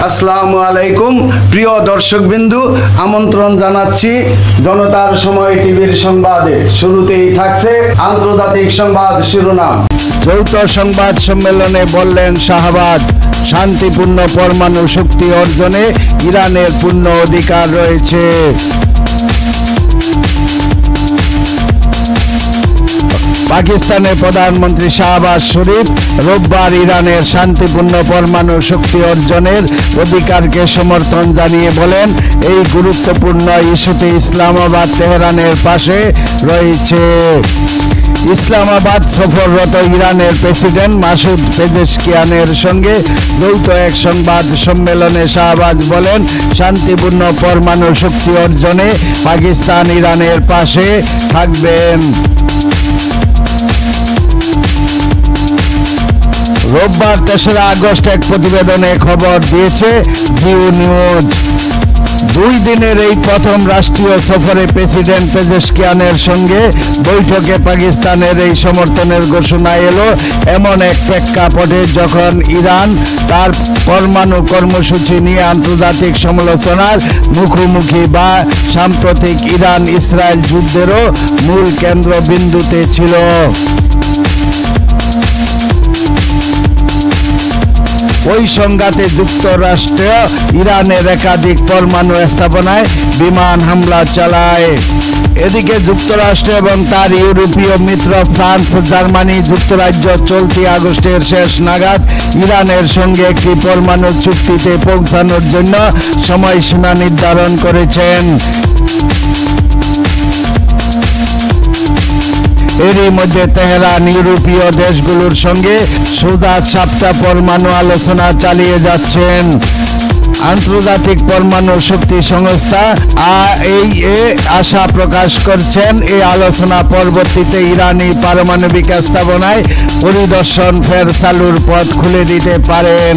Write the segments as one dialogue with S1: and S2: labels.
S1: আসসালামু আলাইকুম প্রিয় দর্শকবিন্দু, আমন্ত্রণ জানাচ্ছি জনতার সময় টিভির সংবাদে। শুরুতেই থাকছে আন্তর্জাতিক সংবাদ শিরোনাম। যৌথ সংবাদ সম্মেলনে বললেন শাহবাজ, শান্তিপূর্ণ পরমাণু শক্তি অর্জনে ইরানের পূর্ণ অধিকার রয়েছে। পাকিস্তানের প্রধানমন্ত্রী শাহবাজ শরীফ রোববার ইরানের শান্তিপূর্ণ পরমাণু শক্তি অর্জনের অধিকারকে সমর্থন জানিয়ে বলেন, এই গুরুত্বপূর্ণ ইস্যুতে ইসলামাবাদ তেহরানের পাশে রয়েছে। ইসলামাবাদ সফররত ইরানের প্রেসিডেন্ট মাসুদ পেজেশকিয়ানের সঙ্গে যৌথ এক সংবাদ সম্মেলনে শাহবাজ বলেন, শান্তিপূর্ণ পরমাণু শক্তি অর্জনে পাকিস্তান ইরানের পাশে থাকবেন। রোববার ৩রা আগস্ট এক প্রতিবেদনে খবর দিয়েছে জিও নিউজ। ২ দিনের এই প্রথম রাষ্ট্রীয় সফরে প্রেসিডেন্ট পেজেশকিয়ানের সঙ্গে বৈঠকে পাকিস্তানের এই সমর্থনের ঘোষণা এলো এমন এক প্রেক্ষাপটে যখন ইরান তার পরমাণু কর্মসূচি নিয়ে আন্তর্জাতিক সমালোচনার মুখোমুখি বা সাম্প্রতিক ইরান ইসরায়েল যুদ্ধেরও মূল কেন্দ্রবিন্দুতে ছিল। ওই সংঘাতে যুক্তরাষ্ট্র ইরানের একাধিক পরমাণু স্থাপনায় বিমান হামলা চালায়। এদিকে যুক্তরাষ্ট্র এবং তার ইউরোপীয় মিত্র ফ্রান্স, জার্মানি, যুক্তরাজ্য চলতি আগস্টের শেষ নাগাদ ইরানের সঙ্গে একটি পরমাণু চুক্তিতে পৌঁছানোর জন্য সময়সীমা নির্ধারণ করেছেন। এরই মধ্যে তেহরান ইউরোপীয় দেশগুলোর সঙ্গে সোজা সাপটা পরমাণু আলোচনা চালিয়ে যাচ্ছেন। আন্তর্জাতিক পরমাণু শক্তি সংস্থা আইএইএ আশা প্রকাশ করছেন, এই আলোচনা পরবর্তীতে ইরানি পারমাণবিক স্থাপনায় পরিদর্শন ফের চালুর পথ খুলে দিতে পারেন।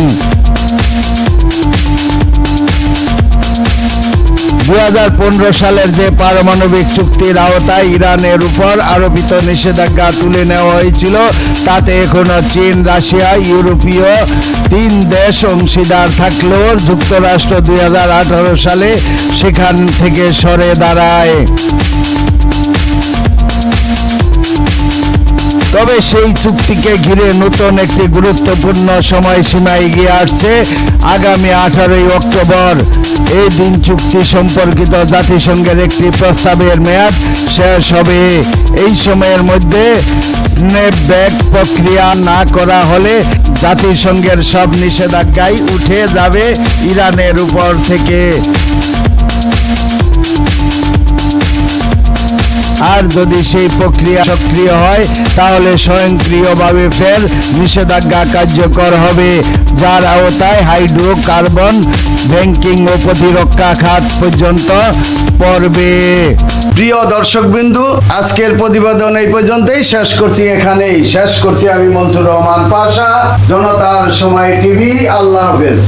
S1: ২০১৫ সালের যে পারমাণবিক চুক্তির আওতায় ইরানের উপর আরোপিত নিষেধাজ্ঞা তুলে নেওয়া হয়েছিল, তাতে এখনো চীন, রাশিয়া, ইউরোপীয় ৩ দেশ অংশীদার থাকলেও যুক্তরাষ্ট্র ২০১৮ সালে সেখান থেকে সরে দাঁড়ায়। তবে সেই চুক্তিকে ঘিরে নতুন একটি গুরুত্বপূর্ণ সময়সীমা এগিয়ে আসছে। আগামী 18 অক্টোবর এই দিন চুক্তি সম্পর্কিত জাতিসংঘের একটি প্রস্তাবের মেয়াদ শেষ হবে। এই সময়ের মধ্যে স্ন্যাপব্যাক প্রক্রিয়া না করা হলে জাতিসংঘের সব নিষেধাজ্ঞাই উঠে যাবে ইরানের উপর থেকে। আর যদি সেই প্রক্রিয়া সক্রিয় হয় তাহলে স্বয়ংক্রিয়ভাবে ফের নিষেধাজ্ঞা কার্যকর হবে, যার আওতায় হাইড্রোকার্বন, ব্যাংকিং ও প্রতিরক্ষা খাত পর্যন্ত পড়বে। প্রিয় দর্শকবিন্দু, আজকের প্রতিবেদন এই পর্যন্তই এখানেই শেষ করছি। আমি মনসুর রহমান পাশা, জনতার সময় টিভি। আল্লাহ হাফেজ।